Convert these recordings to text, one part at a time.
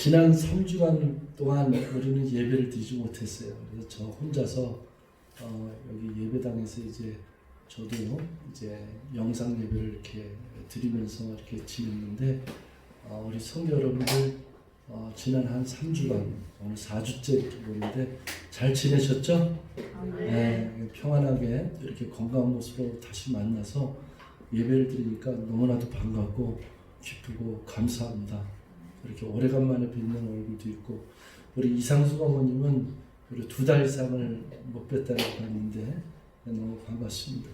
지난 3주간 동안 우리는 예배를 드리지 못했어요. 그래서 저 혼자서 여기 예배당에서 이제 저도 이제 영상 예배를 이렇게 드리면서 이렇게 지냈는데 우리 성도 여러분들 지난 한 3주간 오늘 4주째 이렇게 보는데 잘 지내셨죠? 네, 평안하게 이렇게 건강한 모습으로 다시 만나서 예배를 드리니까 너무나도 반갑고 기쁘고 감사합니다. 이렇게 오래간만에 뵙는 얼굴도 있고 우리 이상숙 어머님은 우리 2달 이상을 못 뵀다고 하는데 너무 반갑습니다.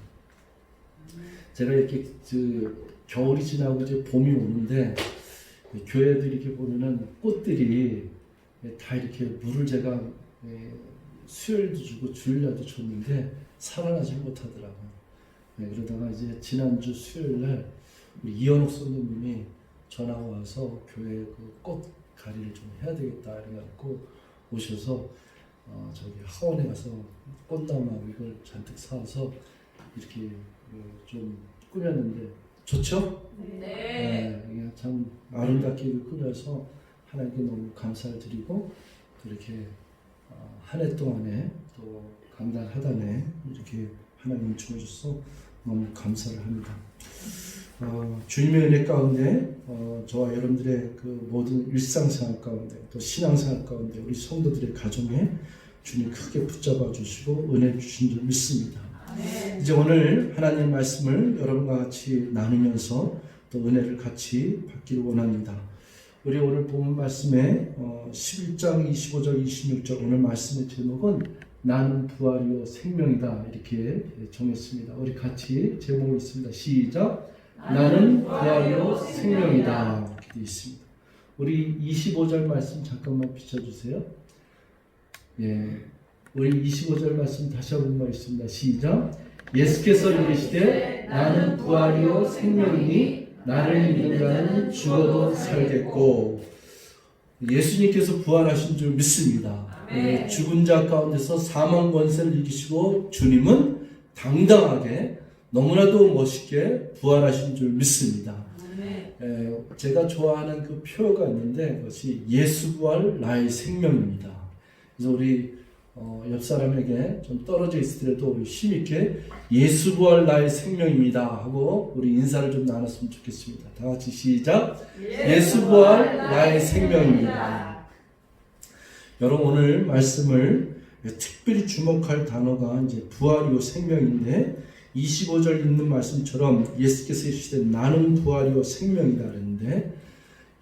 제가 이렇게 겨울이 지나고 이제 봄이 오는데 교회들 이렇게 보면은 꽃들이 다 이렇게 물을 제가 수요일도 주고 주일날도 줬는데 살아나지 못하더라고요. 그러다가 이제 지난주 수요일날 우리 이현옥 선생님이 전화가 와서 교회 그 꽃 가리를 좀 해야 되겠다 이래갖고 오셔서 저기 하원에 가서 꽃나무하고 이걸 잔뜩 사와서 이렇게 좀 꾸몄는데 좋죠? 네. 참 아름답게 꾸며서 하나님께 너무 감사를 드리고 또 이렇게 한 해 동안에 또 강단 하단에 이렇게 하나님 주셔서 너무 감사를 합니다. 주님의 은혜 가운데 저와 여러분들의 그 모든 일상생활 가운데 또 신앙생활 가운데 우리 성도들의 가정에 주님 크게 붙잡아 주시고 은혜 주신 줄 믿습니다. 이제 오늘 하나님 말씀을 여러분과 같이 나누면서 또 은혜를 같이 받기를 원합니다. 우리 오늘 본 말씀에 11장 25절 26절 오늘 말씀의 제목은 나는 부활이요 생명이다 이렇게 정했습니다. 우리 같이 제목이 있습니다. 시작. 나는 부활이요 생명이다 이렇게 되어 있습니다. 우리 25절 말씀 잠깐만 비춰주세요. 예, 우리 25절 말씀 다시 한번 말씀입니다. 시작. 예수께서 이르시되 나는 부활이요 생명이니 나를 믿는 자는 죽어도 살겠고 예수님께서 부활하신 줄 믿습니다. 죽은 자 가운데서 사망 권세를 이기시고 주님은 당당하게 너무나도 멋있게 부활하신 줄 믿습니다. 제가 좋아하는 그 표어가 있는데 그것이 예수 부활 나의 생명입니다. 그래서 우리 옆 사람에게 좀 떨어져 있으더라도 우리 힘있게 예수 부활 나의 생명입니다 하고 우리 인사를 좀 나눴으면 좋겠습니다. 다 같이 시작. 예수 부활 나의 생명입니다. 여러분 오늘 말씀을 특별히 주목할 단어가 이제 부활이요 생명인데 25절 있는 말씀처럼 예수께서 이르시되 나는 부활이요 생명이다 그랬는데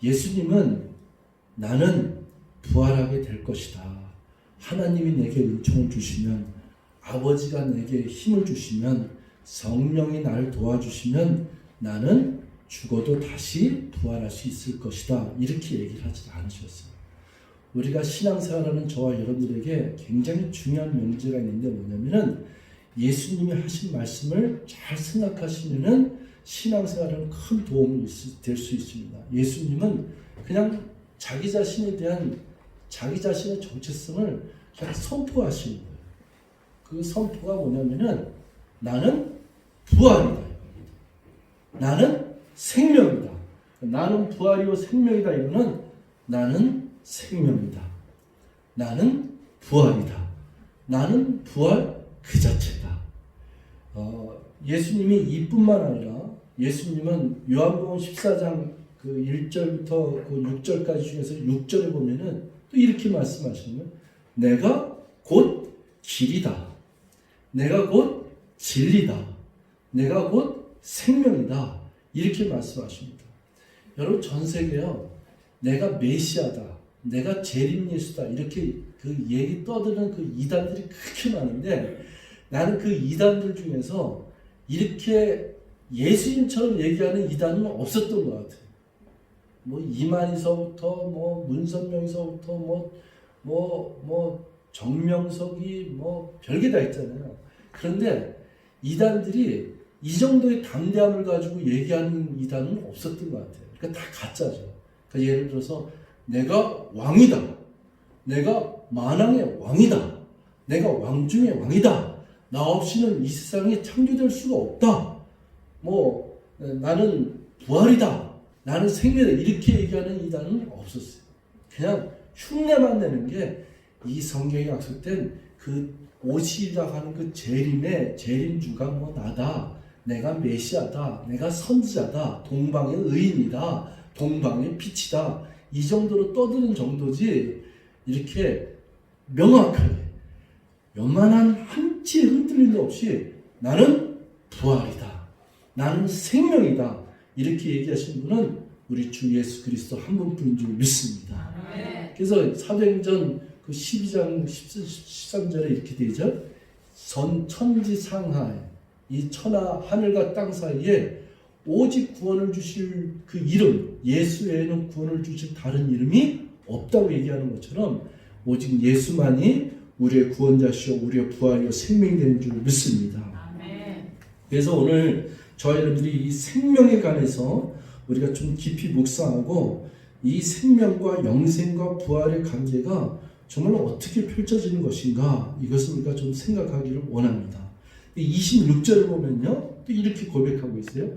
예수님은 나는 부활하게 될 것이다. 하나님이 내게 은총을 주시면 아버지가 내게 힘을 주시면 성령이 나를 도와주시면 나는 죽어도 다시 부활할 수 있을 것이다. 이렇게 얘기를 하지 않으셨어요. 우리가 신앙생활하는 저와 여러분들에게 굉장히 중요한 명제가 있는데 뭐냐면은 예수님이 하신 말씀을 잘 생각하시면은 신앙생활에는 큰 도움이 될 수 있습니다. 예수님은 그냥 자기 자신에 대한 자기 자신의 정체성을 그냥 선포하시는 거예요. 그 선포가 뭐냐면은 나는 부활이다. 나는 생명이다. 나는 부활이요 생명이다. 이거는 나는 생명이다. 나는 부활이다. 나는 부활 그 자체다. 예수님이 이뿐만 아니라 예수님은 요한복음 14장 그 1절부터 그 6절까지 중에서 6절에 보면은 또 이렇게 말씀하시는 내가 곧 길이다. 내가 곧 진리다. 내가 곧 생명이다. 이렇게 말씀하십니다. 여러분 전 세계요. 내가 메시아다. 내가 재림 예수다. 이렇게 그 얘기 떠드는 그 이단들이 그렇게 많은데 나는 그 이단들 중에서 이렇게 예수님처럼 얘기하는 이단은 없었던 것 같아요. 뭐 이만희서부터 뭐 문선명서부터 뭐 정명석이 뭐 별게 다 있잖아요. 그런데 이단들이 이 정도의 담대함을 가지고 얘기하는 이단은 없었던 것 같아요. 그러니까 다 가짜죠. 그러니까 예를 들어서 내가 왕이다. 내가 만왕의 왕이다. 내가 왕 중의 왕이다. 나 없이는 이 세상에 창조될 수가 없다. 나는 부활이다. 나는 생명이다. 이렇게 얘기하는 이단은 없었어요. 그냥 흉내만 내는 게 이 성경에 약속된 그 오시리라 하는 그 재림주가 뭐 나다, 내가 메시아다, 내가 선지자다, 동방의 의인이다, 동방의 빛이다, 이 정도로 떠드는 정도지 이렇게 명확하게 요만한 한치의 흔들림도 없이 나는 부활이다, 나는 생명이다, 이렇게 얘기하신 분은 우리 주 예수 그리스도 한 분뿐인 줄 믿습니다. 그래서 사도행전 그 12장 13절에 이렇게 되죠. 천지상하에, 이 천하 하늘과 땅 사이에 오직 구원을 주실 그 이름, 예수 외에는 구원을 주실 다른 이름이 없다고 얘기하는 것처럼 오직 예수만이 우리의 구원자시오, 우리의 부활이요 생명이 되는 줄 믿습니다. 그래서 오늘 저와 여러분들이 이 생명에 관해서 우리가 좀 깊이 묵상하고 이 생명과 영생과 부활의 관계가 정말 어떻게 펼쳐지는 것인가, 이것을 우리가 좀 생각하기를 원합니다. 26절을 보면요, 또 이렇게 고백하고 있어요.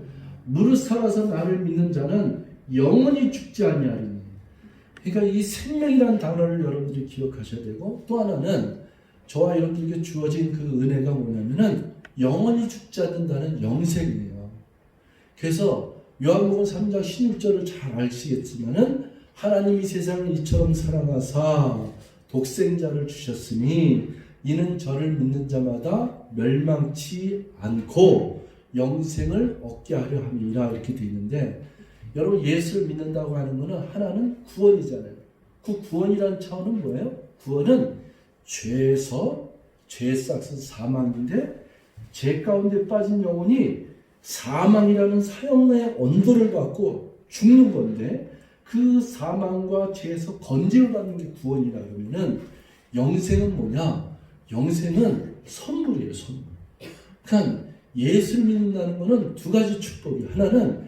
무릇 살아서 나를 믿는 자는 영원히 죽지 아니하리니. 그러니까 이 생명이라는 단어를 여러분들이 기억하셔야 되고, 또 하나는 저와 여러분들에게 주어진 그 은혜가 뭐냐면은 영원히 죽지 않는다는 영생이에요. 그래서 요한복음 3장 16절을 잘 아시겠지만은 하나님이 세상을 이처럼 사랑하사 독생자를 주셨으니 이는 저를 믿는 자마다 멸망치 않고 영생을 얻게 하려 함이라, 이렇게 되어 있는데, 여러분 예수를 믿는다고 하는 것은 하나는 구원이잖아요. 그 구원이라는 차원은 뭐예요? 구원은 죄에서, 죄의 싹은 사망인데 죄 가운데 빠진 영혼이 사망이라는 사형의 언도를 받고 죽는 건데, 그 사망과 죄에서 건짐을 받는 게 구원이라 그러면은 영생은 뭐냐? 영생은 선물이에요, 선물. 그러니까 예수를 믿는다는 것은 두 가지 축복이, 하나는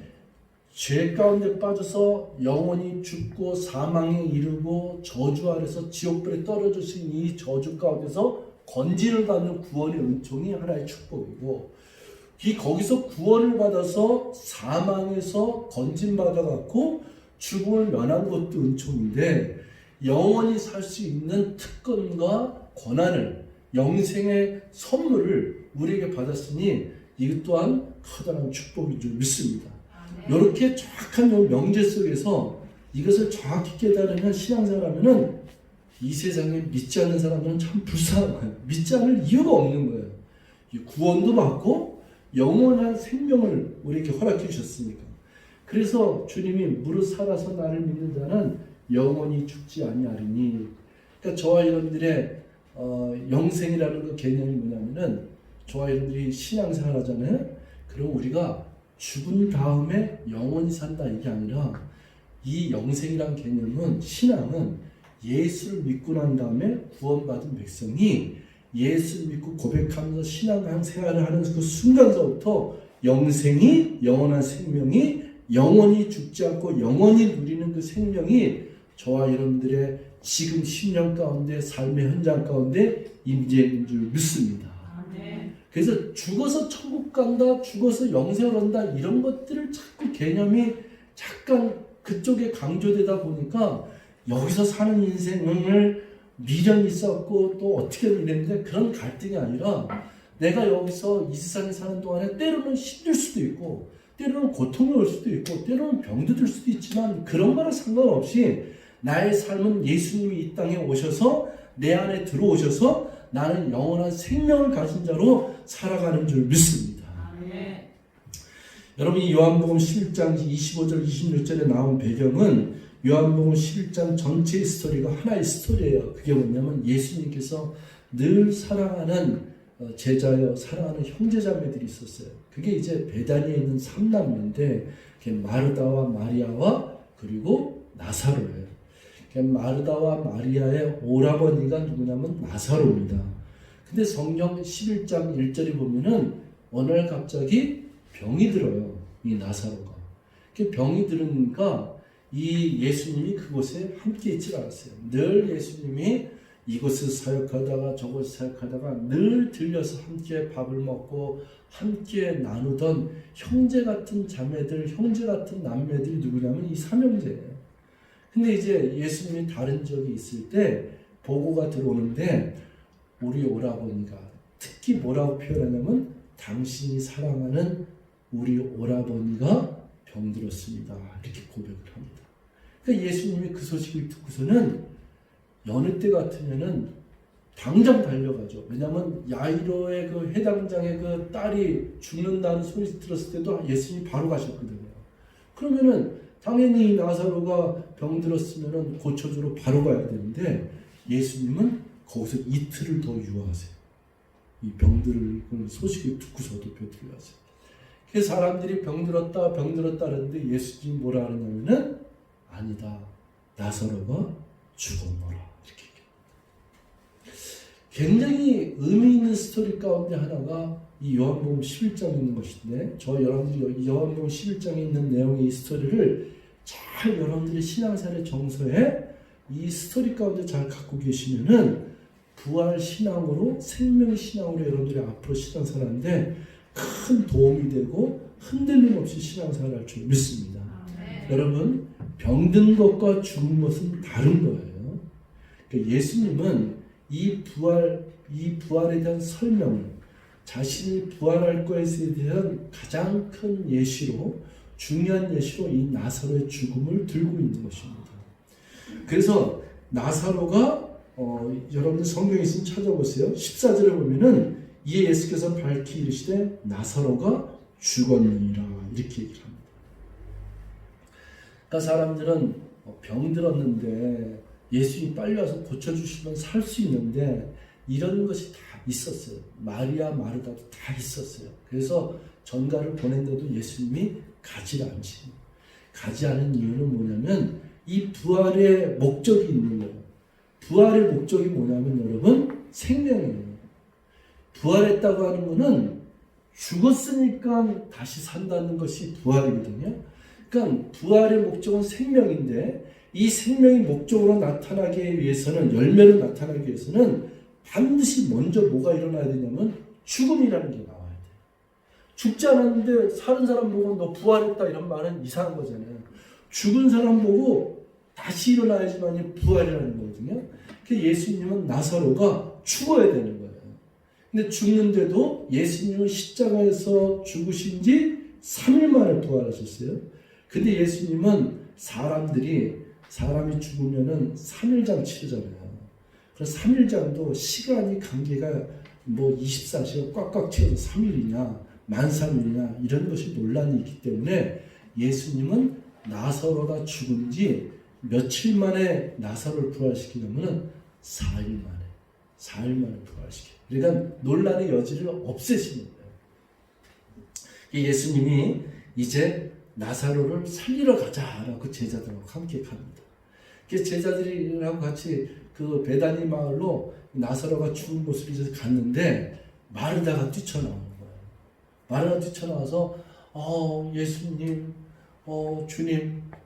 죄 가운데 빠져서 영원히 죽고 사망에 이르고 저주 아래서 지옥불에 떨어지신 이 저주 가운데서 건진을 받는 구원의 은총이 하나의 축복이고, 이 거기서 구원을 받아서 사망에서 건진받아 갖고 죽음을 면한 것도 은총인데, 영원히 살 수 있는 특권과 권한을, 영생의 선물을 우리에게 받았으니 이것 또한 커다란 축복인 줄 믿습니다. 이렇게 정확한 명제 속에서 이것을 정확히 깨달으면 신앙생활하면은 이 세상에 믿지 않는 사람들은 참 불쌍한 거예요. 믿지 않을 이유가 없는 거예요. 구원도 받고 영원한 생명을 우리에게 허락해 주셨으니까. 그래서 주님이 무릇 살아서 나를 믿는 자는 영원히 죽지 아니하리니. 그러니까 저와 여러분들의 영생이라는 그 개념이 뭐냐면은, 저와 여러분들이 신앙생활 하잖아요. 그럼 우리가 죽은 다음에 영원히 산다, 이게 아니라, 이 영생이란 개념은, 신앙은 예수를 믿고 난 다음에 구원받은 백성이 예수를 믿고 고백하면서 신앙생활을 하는 그 순간서부터 영생이, 영원한 생명이 영원히 죽지 않고 영원히 누리는 그 생명이 저와 여러분들의 지금 10년 가운데, 삶의 현장 가운데 임재인 줄 믿습니다. 그래서 죽어서 천국 간다, 죽어서 영생을 한다, 이런 것들을 자꾸 개념이 잠깐 그쪽에 강조되다 보니까 여기서 사는 인생을 미련이 있었고 또 어떻게 이랬는데, 그런 갈등이 아니라 내가 여기서 이 세상에 사는 동안에 때로는 힘들 수도 있고 때로는 고통이 올 수도 있고 때로는 병도 들 수도 있지만, 그런 거랑 상관없이 나의 삶은 예수님이 이 땅에 오셔서 내 안에 들어오셔서 나는 영원한 생명을 가진 자로 살아가는 줄 믿습니다. 여러분, 이 요한복음 11장 25절 26절에 나온 배경은 요한복음 11장 전체의 스토리가 하나의 스토리예요. 그게 뭐냐면 예수님께서 늘 사랑하는 제자여, 사랑하는 형제자매들이 있었어요. 그게 이제 베다니에 있는 삼남매인데, 마르다와 마리아와 그리고 나사로예요. 마르다와 마리아의 오라버니가 누구냐면 나사로입니다. 근데 성경 11장 1절에 보면은 어느 날 갑자기 병이 들어요, 이 나사로가. 병이 들으니까 이 예수님이 그곳에 함께 있지 않았어요. 늘 예수님이 이곳에서 사역하다가 저곳에서 사역하다가 늘 들려서 함께 밥을 먹고 함께 나누던 형제 같은 자매들, 형제 같은 남매들이 누구냐면 이 삼형제예요. 근데 이제 예수님이 다른 지역에 있을 때 보고가 들어오는데 우리 오라버니가 특히 뭐라고 표현하냐면 당신이 사랑하는 우리 오라버니가 병들었습니다. 이렇게 고백을 합니다. 그러니까 예수님이 그 소식을 듣고서는 여느 때 같으면은 당장 달려가죠. 왜냐하면 야이로의 그 해당장의 그 딸이 죽는다는 소리 들었을 때도 예수님이 바로 가셨거든요. 그러면은 당연히 나사로가 병들었으면은 고쳐주러 바로 가야 되는데 예수님은 거기서 이틀을 더 유하세요. 이 병들을 소식을 듣고서도 벼들이 가세요. 그래서 사람들이 병들었다 하는데 예수님이 뭐라 하느냐면은 아니다. 나사로가 죽었노라. 이렇게 굉장히 의미 있는 스토리 가운데 하나가 이 요한복음 11장에 있는 것인데 여러분들이 요한복음 11장에 있는 내용의 이 스토리를 잘 여러분들의 신앙생활의 정서에 이 스토리 가운데 잘 갖고 계시면은 부활 신앙으로 생명 신앙으로 여러분들이 앞으로 신앙생활하는데 큰 도움이 되고 흔들림 없이 신앙생활할 줄 믿습니다. 여러분 병든 것과 죽은 것은 다른 거예요. 그러니까 예수님은 이 부활에 대한 설명을 자신이 부활할 것에 대한 가장 큰 예시로 중요한 예시로 이 나사로의 죽음을 들고 있는 것입니다. 그래서 나사로가 여러분들 성경에 있으면 찾아보세요. 14절에 보면은 이에 예수께서 밝히 이르시되 나사로가 죽었느니라 이렇게 얘기를 합니다. 그러니까 사람들은 병들었는데 예수님이 빨리 와서 고쳐주시면 살 수 있는데 이런 것이 다 있었어요. 마리아 마르다도 다 있었어요. 그래서 전가를 보낸데도 예수님이 가지 않은 이유는 뭐냐면 이 부활의 목적이 있는 거예요. 부활의 목적이 뭐냐면 여러분 생명이에요. 부활했다고 하는 거는 죽었으니까 다시 산다는 것이 부활이거든요. 그러니까 부활의 목적은 생명인데 이 생명이 목적으로 나타나기 위해서는 열매를 나타나기 위해서는 반드시 먼저 뭐가 일어나야 되냐면 죽음이라는 게 나와야 돼요. 죽지 않았는데 사는 사람 보고 너 부활했다 이런 말은 이상한 거잖아요. 죽은 사람 보고 다시 일어나야지만이 부활이라는 거거든요. 그래서 예수님은 나사로가 죽어야 되는 거예요. 근데 죽는데도 예수님은 십자가에서 죽으신 지 3일 만에 부활하셨어요. 근데 예수님은 사람이 죽으면은 3일장 치르잖아요. 그래서 3일장도 시간이 관계가 뭐 24시간 꽉꽉 채워서 3일이냐, 만 3일이냐 이런 것이 논란이 있기 때문에 예수님은 나사로가 죽은 지 며칠 만에 나사로를 부활시키냐면은 4일 만에 부활시켜요. 그러니까 논란의 여지를 없애시는 거예요. 예수님이 이제 나사로를 살리러 가자라고 제자들하고 함께 갑니다. 제자들이랑 같이 그 베다니 마을로 나사로가 죽은 곳을 이제 갔는데 마르다가 뛰쳐나오는 거예요. 마르다가 뛰쳐나와서 예수님,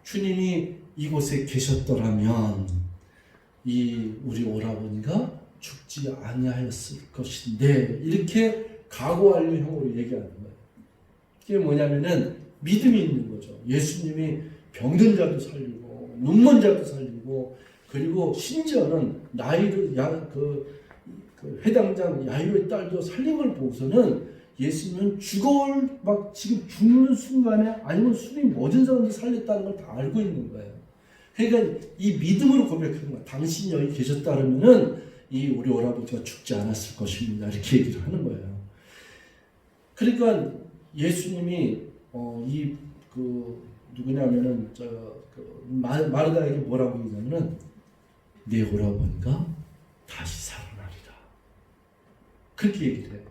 주님이 이곳에 계셨더라면 우리 오라버니가 죽지 아니하였을 것인데 이렇게 각오 완료형으로 얘기하는 거예요. 이게 뭐냐면은 믿음이 있는 거죠. 예수님이 병든 자도 살리고 눈먼 자도 살리고 그리고 심지어는 그 회당장 야이로의 딸도 살린 걸 보고서는 예수님은 지금 죽는 순간에 아니면 숨이 멎은 사람도 살렸다는 걸 다 알고 있는 거예요. 그러니까 이 믿음으로 고백하는 거예요. 당신이 여기 계셨다면은 우리 오라버니가 죽지 않았을 것입니다. 이렇게 얘기를 하는 거예요. 그러니까 예수님이 누구냐면은 마르다에게 뭐라고 얘기하냐면은 내 오라버니가 다시 살아나리라. 그렇게 얘기를 해요.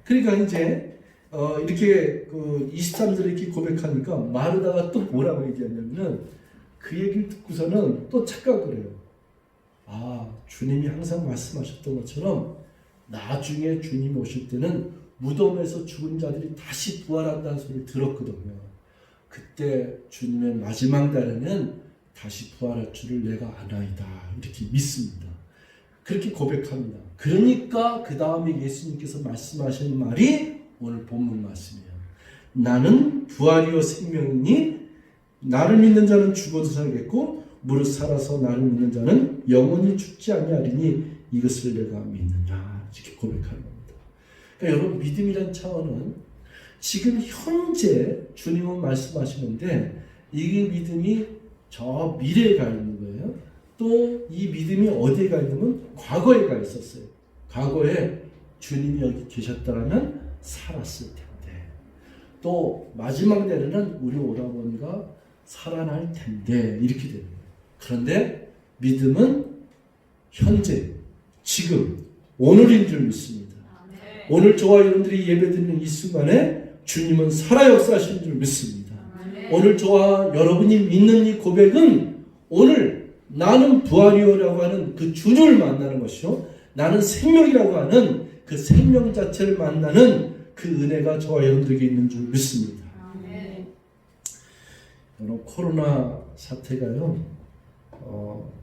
그러니까 이제 이렇게 23절에 이렇게 고백하니까 마르다가 또 뭐라고 얘기하냐면은 그 얘기를 듣고서는 또 착각을 해요. 주님이 항상 말씀하셨던 것처럼 나중에 주님이 오실 때는 무덤에서 죽은 자들이 다시 부활한다는 소리를 들었거든요. 그때 주님의 마지막 날에는 다시 부활할 줄을 내가 아나이다. 이렇게 믿습니다. 그렇게 고백합니다. 그러니까 그 다음에 예수님께서 말씀하신 말이 오늘 본문 말씀이에요. 나는 부활이요 생명이니 나를 믿는 자는 죽어도 살겠고 무릇 살아서 나를 믿는 자는 영원히 죽지 아니하리니 이것을 내가 믿느냐 이렇게 고백하는 겁니다. 그러니까 여러분 믿음이란 차원은 지금 현재 주님은 말씀하시는데 이 믿음이 저 미래에 가 있는 거예요. 또 이 믿음이 어디에 가 있냐면 과거에 가 있었어요. 과거에 주님이 여기 계셨다면 살았을 텐데 또 마지막 날에는 우리 오라버니가 살아날 텐데 이렇게 됩니다. 그런데 믿음은 현재, 지금, 오늘인 줄 믿습니다. 오늘 저와 여러분들이 예배드리는 이 순간에 주님은 살아 역사하시는 줄 믿습니다. 오늘 저와 여러분이 믿는 이 고백은 오늘 나는 부활이요라고 하는 그 주님을 만나는 것이요, 나는 생명이라고 하는 그 생명 자체를 만나는 그 은혜가 저와 여러분들에게 있는 줄 믿습니다. 여러분 코로나 사태가요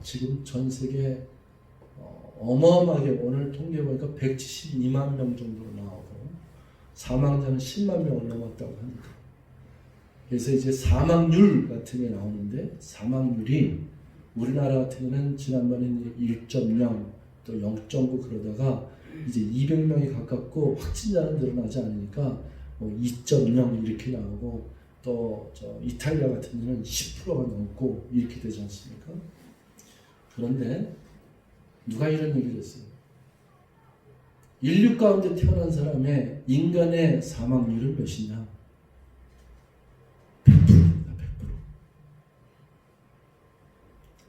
지금 전 세계 어마어마하게 오늘 통계 보니까 172만 명 정도로 나오고 사망자는 10만 명을 넘었다고 합니다. 그래서 이제 사망률 같은 게 나오는데 사망률이 우리나라 같은 경우는 지난번에 1.0 또 0.9 그러다가 이제 200명이 가깝고 확진자는 늘어나지 않으니까 2.0 이렇게 나오고 또 이탈리아 같은 경우는 10%가 넘고 이렇게 되지 않습니까? 그런데 누가 이런 얘기를 했어요? 인류 가운데 태어난 사람의 인간의 사망률은 몇이냐? 100%입니다. 100%.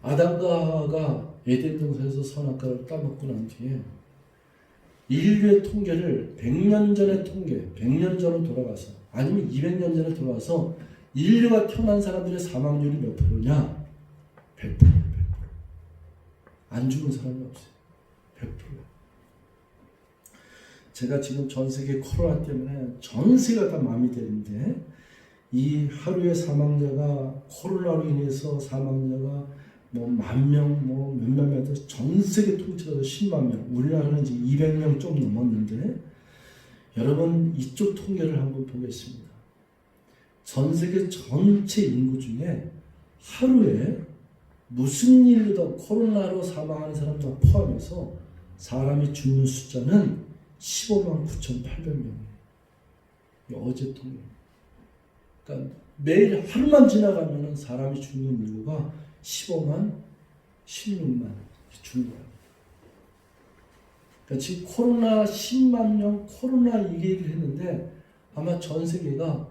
아담과 하와가 에덴 동산에서 선악과를 따먹고 난 뒤에 인류의 통계를 100년 전의 통계, 100년 전으로 돌아가서 아니면 200년 전에 돌아와서 인류가 태어난 사람들의 사망률이 몇 프로냐? 100%. 안 죽은 사람이 없어요. 100%. 제가 지금 전 세계 코로나 때문에 전 세계가 다 마음이 되는데 이 하루에 사망자가 코로나로 인해서 사망자가 뭐 10,000명, 뭐 몇몇 명, 전 세계 통틀어서 10만 명, 우리나라는 이제 200명 좀 넘었는데 여러분 이쪽 통계를 한번 보겠습니다. 전 세계 전체 인구 중에 하루에 무슨 일로도 코로나로 사망하는 사람도 포함해서 사람이 죽는 숫자는 15만 9,800명이에요. 어제 통계. 그러니까 매일 하루만 지나가면 사람이 죽는 인구가 15만, 16만 죽는 거예요. 그러니까 지금 코로나 10만 명, 코로나 이게 얘기를 했는데 아마 전 세계가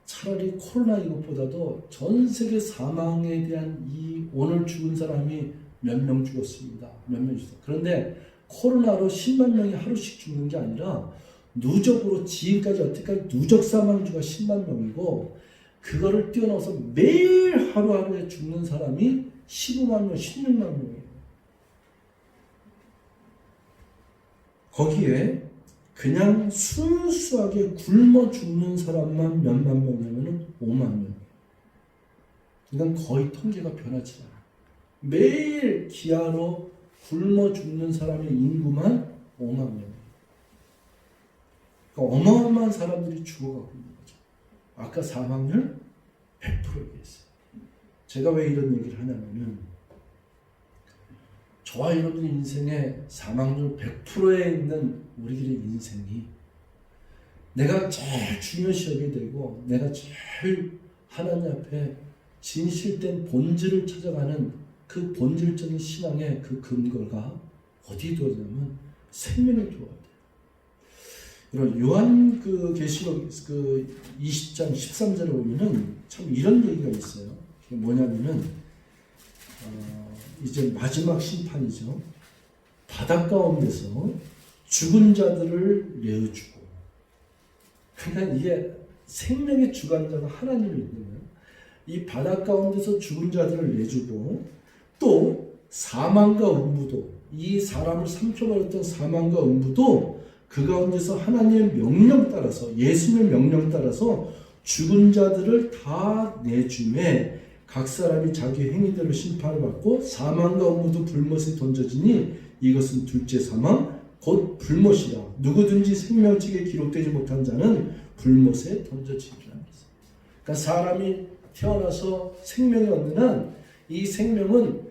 차라리 코로나 이것보다도 전 세계 사망에 대한 이 오늘 죽은 사람이 몇 명 죽었습니다. 몇 명 죽었어요. 그런데 코로나로 10만 명이 하루씩 죽는 게 아니라 누적으로 지금까지 여태까지 누적 사망주가 10만 명이고 그거를 뛰어넘어서 매일 하루하루에 죽는 사람이 15만 명, 16만 명이에요. 거기에 그냥 순수하게 굶어 죽는 사람만 몇만 명이면 5만 명. 이건 거의 통계가 변하지 않아요. 매일 기아로 굶어 죽는 사람의 인구만 5만 명. 그러니까 어마어마한 사람들이 죽어가고 있는 거죠. 아까 사망률 100% 얘기했어요. 제가 왜 이런 얘기를 하냐면은 저와 여러분의 인생에 사망률 100%에 있는 우리들의 인생이 내가 제일 중요시 여기게 되고 내가 제일 하나님 앞에 진실된 본질을 찾아가는 그 본질적인 신앙의 그 근거가 어디에 두어지냐면 생명에 두어야 돼요. 여러분 요한 그 계시록 그 20장 13절에 보면은 참 이런 얘기가 있어요. 뭐냐면은 이제 마지막 심판이죠. 바닷 가운데서 죽은 자들을 내어주고, 그러니까 이게 생명의 주관자가 하나님이 있는 거예요. 이 바닷 가운데서 죽은 자들을 내주고 또 사망과 음부도, 이 사람을 삼켜버렸던 사망과 음부도 그 가운데서 하나님의 명령 따라서, 예수님의 명령 따라서 죽은 자들을 다 내주매 각 사람이 자기 행위대로 심판을 받고 사망과 음부도 불못에 던져지니 이것은 둘째 사망 곧 불못이라. 누구든지 생명책에 기록되지 못한 자는 불못에 던져지리라. 그러니까 사람이 태어나서 생명이 얻는 한 이 생명은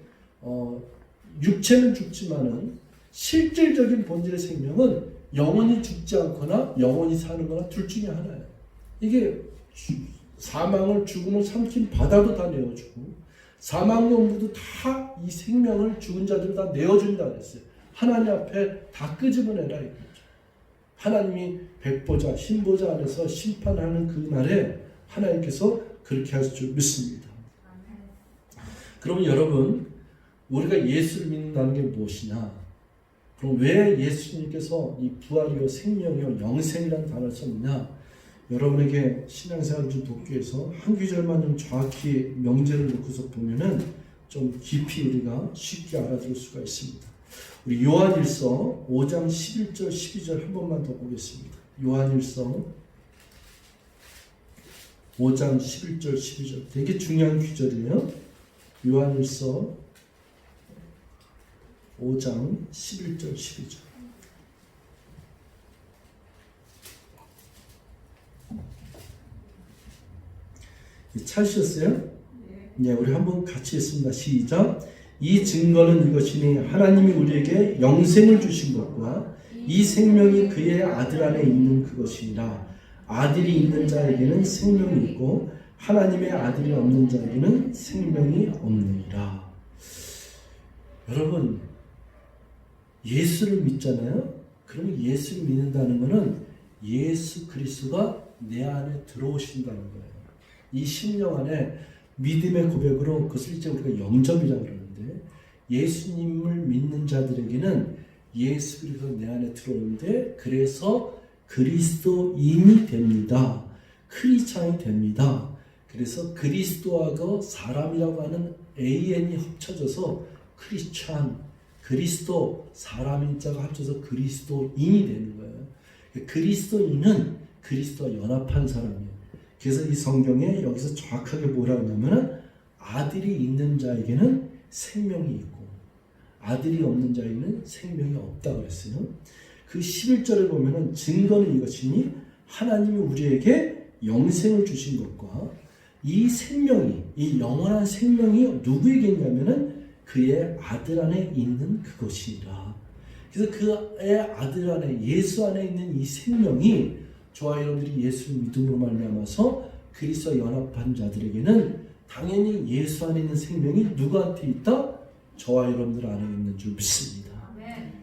육체는 죽지만은 실질적인 본질의 생명은 영원히 죽지 않거나 영원히 사는 거나 둘 중에 하나예요. 이게 사망을 죽음을 삼킨 바다도 다 내어주고 사망연부도 다 이 생명을 죽은 자들 다 내어준다 그랬어요. 하나님 앞에 다 끄집어내라 이거죠. 하나님이 백보자, 흰보자 안에서 심판하는 그 날에 하나님께서 그렇게 하실 줄 믿습니다. 그러면 여러분, 우리가 예수를 믿는다는 게 무엇이냐? 그럼 왜 예수님께서 이 부활이요 생명이요 영생이라는 단어를 썼느냐? 여러분에게 신앙생활을 좀 돕기 위해서 한 구절만 좀 정확히 명제를 놓고서 보면은 좀 깊이 우리가 쉽게 알아들을 수가 있습니다. 우리 요한일서 5장 11절 12절 한 번만 더 보겠습니다. 요한일서 5장 11절 12절 되게 중요한 구절이에요. 요한일서 5장 11절 12절 찾으셨어요? 네, 우리 한번 같이 읽습니다. 시작. 이 증거는 이것이니 하나님이 우리에게 영생을 주신 것과 이 생명이 그의 아들 안에 있는 그것이니라. 아들이 있는 자에게는 생명이 있고 하나님의 아들이 없는 자에게는 생명이 없느니라. 여러분, 예수를 믿잖아요. 그러면 예수를 믿는다는 것은 예수 그리스도가 내 안에 들어오신다는 거예요. 이 심령 안에 믿음의 고백으로 그것을 이제 우리가 영접이라고 그러는데, 예수님을 믿는 자들에게는 예수 그리스도가 내 안에 들어오는데, 그래서 그리스도인이 됩니다. 크리스찬이 됩니다. 그래서 그리스도하고 사람이라고 하는 AN이 합쳐져서 크리스찬, 그리스도, 사람인 자가 합쳐서 그리스도인이 되는 거예요. 그리스도인은 그리스도와 연합한 사람이에요. 그래서 이 성경에 여기서 정확하게 뭐라 하냐면 아들이 있는 자에게는 생명이 있고 아들이 없는 자에게는 생명이 없다고 그랬어요. 그 11절에 보면은 증거는 이것이니 하나님이 우리에게 영생을 주신 것과 이 생명이, 이 영원한 생명이 누구에게 있냐면은 그의 아들 안에 있는 그것이라. 그래서 그의 아들 안에, 예수 안에 있는 이 생명이 저와 여러분들이 예수를 믿음으로 말미암아서 그리스도와 연합한 자들에게는 당연히 예수 안에 있는 생명이 누구한테 있다? 저와 여러분들 안에 있는 줄 믿습니다.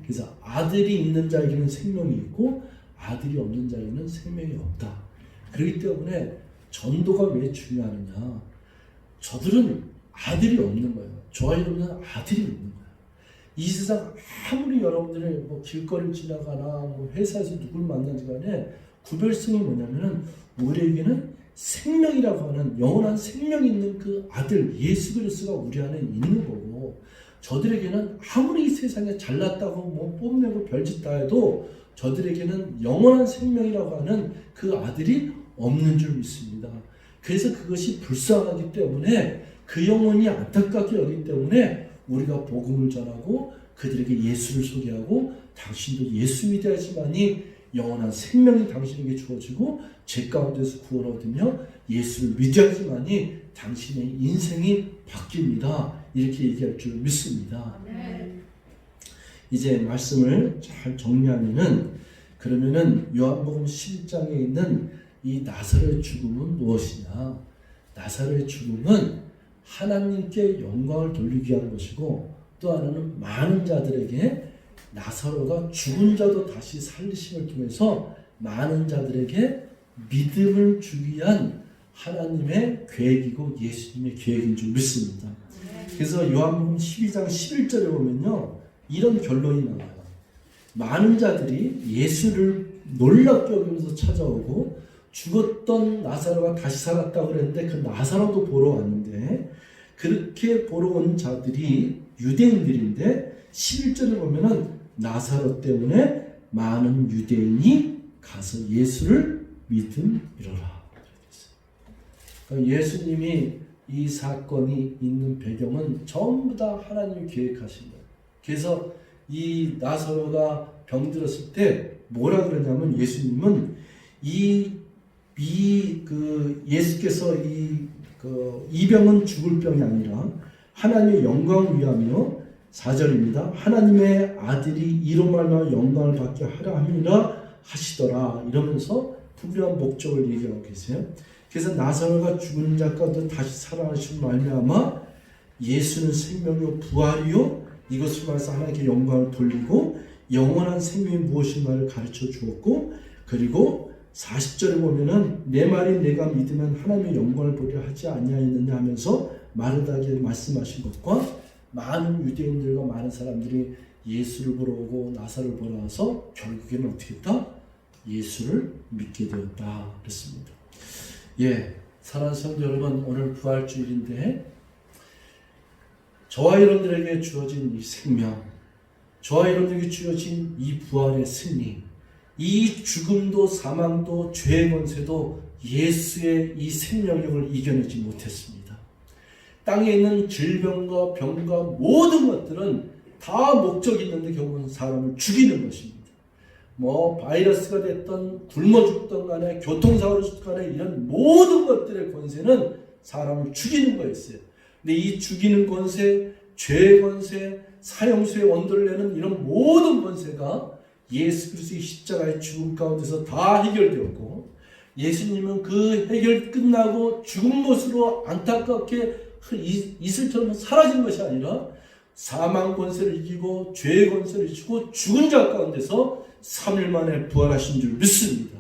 그래서 아들이 있는 자에게는 생명이 있고 아들이 없는 자에게는 생명이 없다. 그렇기 때문에 전도가 왜 중요하느냐? 저들은 아들이 없는 거예요. 저와 여러분은 아들이 있는 거예요. 이 세상 아무리 여러분들이 뭐 길거리를 지나가나 뭐 회사에서 누굴 만나지 간에 구별성이 뭐냐면은 우리에게는 생명이라고 하는 영원한 생명이 있는 그 아들 예수 그리스도가 우리 안에 있는 거고, 저들에게는 아무리 이 세상에 잘났다고 뭐 뽐내고 별짓다 해도 저들에게는 영원한 생명이라고 하는 그 아들이 없는 줄 믿습니다. 그래서 그것이 불쌍하기 때문에 그 영혼이 안타깝게 여기기 때문에 우리가 복음을 전하고 그들에게 예수를 소개하고 당신도 예수 믿어야지만이 영원한 생명이 당신에게 주어지고 죄 가운데서 구원 얻으며 예수를 믿어야지만이 당신의 인생이 바뀝니다. 이렇게 얘기할 줄 믿습니다. 이제 말씀을 잘 정리하면은, 그러면은 요한복음 11장에 있는 이 나사로의 죽음은 무엇이냐? 나사로의 죽음은 하나님께 영광을 돌리기 위한 것이고, 또 하나는 많은 자들에게 나사로가 죽은 자도 다시 살리심을 통해서 많은 자들에게 믿음을 주기 위한 하나님의 계획이고 예수님의 계획인 줄 믿습니다. 그래서 요한복음 12장 11절에 보면요, 이런 결론이 나와요. 많은 자들이 예수를 놀랍게 여기면서 찾아오고 죽었던 나사로가 다시 살았다고 그랬는데 그 나사로도 보러 왔는데, 그렇게 보러 온 자들이 유대인들인데 11절에 보면은 나사로 때문에 많은 유대인이 가서 예수를 믿음이로라. 그러니까 예수님이 이 사건이 있는 배경은 전부 다 하나님이 계획하신 거예요. 그래서 이 나사로가 병들었을 때 뭐라 그러냐면, 예수님은 예수께서 이 병은 죽을 병이 아니라 하나님의 영광을 위하며 4절입니다. 하나님의 아들이 이로 말미암아 영광을 받게 하라 함이라 하시더라. 이러면서 분명한 목적을 얘기하고 계세요. 그래서 나사로가 죽은 자 가운데 다시 살아나신 말미암아 예수는 생명이요 부활이요 이것을 말해서 하나님께 영광을 돌리고 영원한 생명이 무엇인가를 가르쳐 주었고, 그리고 40절에 보면은 내 말이 내가 믿으면 하나님의 영광을 보리라 하지 아니하였느냐 하면서 마르다에게 말씀하신 것과 많은 유대인들과 많은 사람들이 예수를 보러 오고 나사로를 보러 와서 결국에는 어떻게 했다? 예수를 믿게 되었다 그랬습니다. 예, 사랑하는 성도 여러분, 오늘 부활주일인데 저와 여러분들에게 주어진 이 생명, 저와 여러분들에게 주어진 이 부활의 승리, 이 죽음도 사망도 죄의 권세도 예수의 이 생명력을 이겨내지 못했습니다. 땅에 있는 질병과 병과 모든 것들은 다 목적이 있는데 결국은 사람을 죽이는 것입니다. 뭐 바이러스가 됐던 굶어 죽던 간에 교통사고로 죽던 간에 이런 모든 것들의 권세는 사람을 죽이는 거였어요. 근데 이 죽이는 권세, 죄의 권세, 사형수의 원도를 내는 이런 모든 권세가 예수 그리스도의 십자가의 죽음 가운데서 다 해결되었고, 예수님은 그 해결 끝나고 죽은 것으로 안타깝게 이슬처럼 사라진 것이 아니라 사망 권세를 이기고 죄의 권세를 이기고 죽은 자 가운데서 3일 만에 부활하신 줄 믿습니다.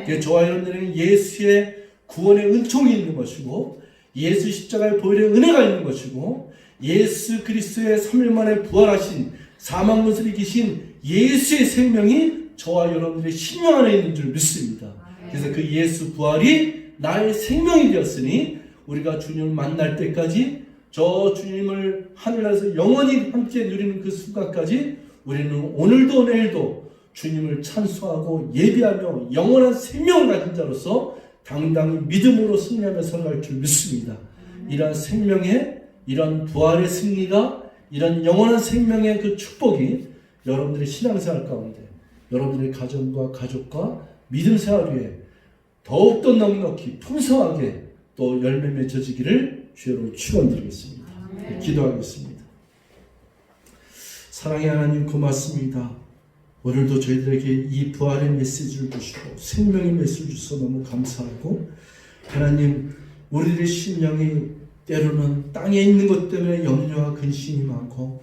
그래서 저와 여러분들에게 예수의 구원의 은총이 있는 것이고, 예수 십자가의 보혈의 은혜가 있는 것이고, 예수 그리스도의 3일 만에 부활하신 사망 권세를 이기신 예수의 생명이 저와 여러분들의 심령 안에 있는 줄 믿습니다. 그래서 그 예수 부활이 나의 생명이 되었으니 우리가 주님을 만날 때까지, 저 주님을 하늘나라에서 영원히 함께 누리는 그 순간까지 우리는 오늘도 내일도 주님을 찬송하고 예배하며 영원한 생명을 가진 자로서 당당히 믿음으로 승리하며 살아갈 줄 믿습니다. 이러한 생명의, 이런 부활의 승리가, 이런 영원한 생명의 그 축복이 여러분들의 신앙생활 가운데, 여러분들의 가정과 가족과 믿음 생활 위에 더욱더 넉넉히 풍성하게 또 열매 맺어지기를 주여로 축원드리겠습니다. 기도하겠습니다. 사랑의 하나님 고맙습니다. 오늘도 저희들에게 이 부활의 메시지를 주시고 생명의 메시지를 주셔서 너무 감사하고, 하나님 우리들의 심령이 때로는 땅에 있는 것 때문에 염려와 근심이 많고,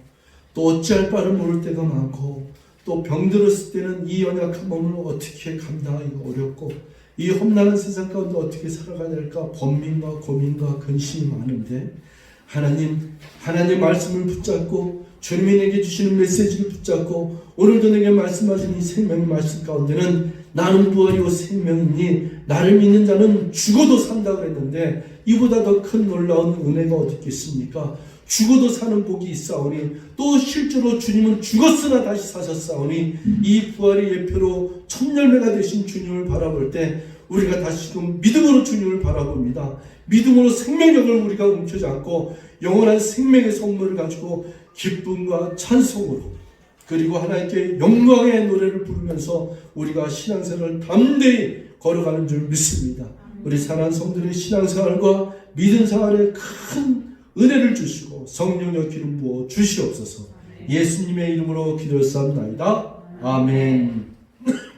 또 어찌할 바를 모를 때가 많고, 또 병들었을 때는 이 연약한 몸을 어떻게 감당하기가 어렵고, 이 험난한 세상 가운데 어떻게 살아가야 될까 번민과 고민과 근심이 많은데, 하나님 말씀을 붙잡고 주님이 내게 주시는 메시지를 붙잡고 오늘도 내게 말씀하신 이 생명의 말씀 가운데는 나는 부활이요 생명이니 나를 믿는 자는 죽어도 산다고 했는데, 이보다 더 큰 놀라운 은혜가 어디 있겠습니까? 죽어도 사는 복이 있사오니, 또 실제로 주님은 죽었으나 다시 사셨사오니, 이 부활의 예표로 첫열매가 되신 주님을 바라볼 때 우리가 다시금 믿음으로 주님을 바라봅니다. 믿음으로 생명력을 우리가 움켜쥐지 않고 영원한 생명의 선물을 가지고 기쁨과 찬송으로, 그리고 하나님께 영광의 노래를 부르면서 우리가 신앙생활을 담대히 걸어가는 줄 믿습니다. 우리 사랑하는 성도들의 신앙생활과 믿음생활에 큰 은혜를 주시고 성령의 기름 부어 주시옵소서. 예수님의 이름으로 기도했사옵나이다. 아멘.